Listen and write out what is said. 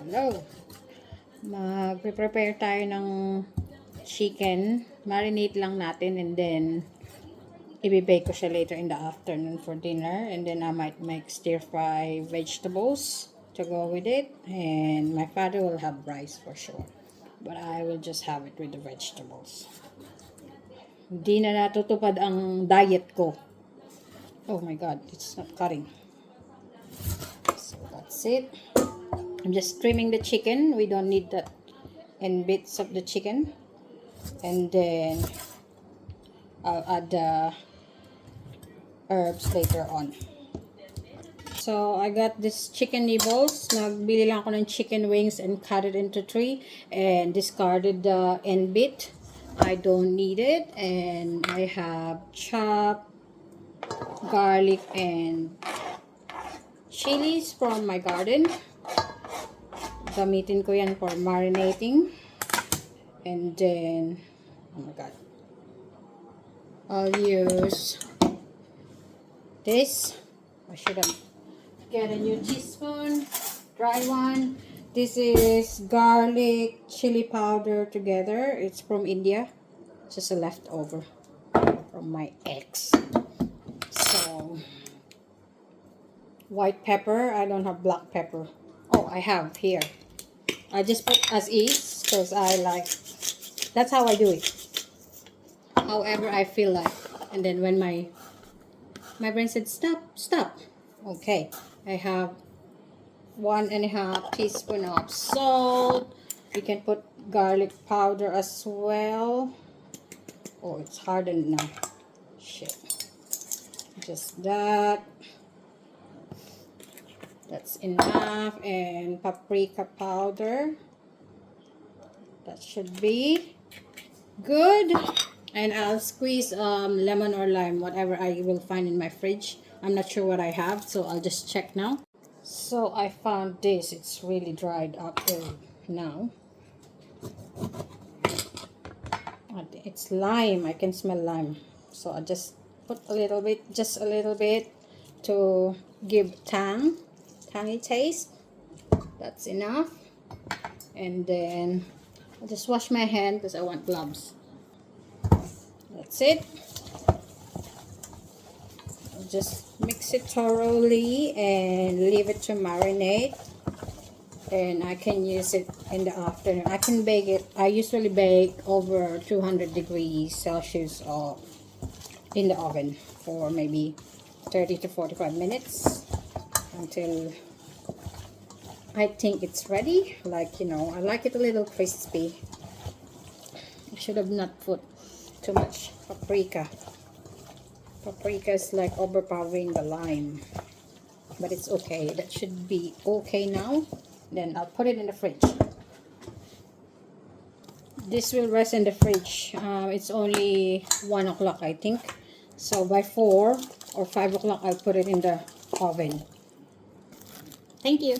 Hello! Mag-prepare tayo ng chicken. Marinate lang natin and then i-bake ko siya later in the afternoon for dinner. And then I might make stir-fry vegetables to go with it. And my father will have rice for sure. But I will just have it with the vegetables. Hindi na natutupad ang diet ko. Oh my god, it's not cutting. So that's it. I'm just trimming the chicken. We don't need that and bits of the chicken. And then I'll add the herbs later on. So I got this chicken nibbles. Nagbili lang ako ng chicken wings and cut it into 3 and discarded the end bit. I don't need it. And I have chopped garlic and chilies from my garden. Gamitin ko yan for marinating. And then, oh my god, I'll use this. I should have get a new teaspoon, dry one. This is garlic chili powder together. It's from India. It's just a leftover from my ex. So, white pepper. I don't have black pepper. Oh, I have here. I just put as is because I like, that's how I do it. However I feel like. And then when my brain said stop. Okay, I have 1.5 teaspoon of salt. You can put garlic powder as well. Oh, it's hardened now. Shit. Just that. That's enough. And paprika powder. That should be good. And I'll squeeze lemon or lime, whatever I will find in my fridge. I'm not sure what I have, so I'll just check now. So I found this. It's really dried up now. It's lime. I can smell lime. So I just put a little bit, just a little bit to give tangy taste. That's enough. And then I'll just wash my hand because I want gloves. That's it. I'll just mix it thoroughly and leave it to marinate. And I can use it in the afternoon. I can bake it. I usually bake over 200 degrees Celsius in the oven for maybe 30 to 45 minutes until I think it's ready. Like, you know, I like it a little crispy. I should have not put too much paprika. Paprika is like overpowering the lime. But it's okay. That should be okay now. Then I'll put it in the fridge. This will rest in the fridge. It's only 1 o'clock, I think. So by 4 or 5 o'clock, I'll put it in the oven. Thank you.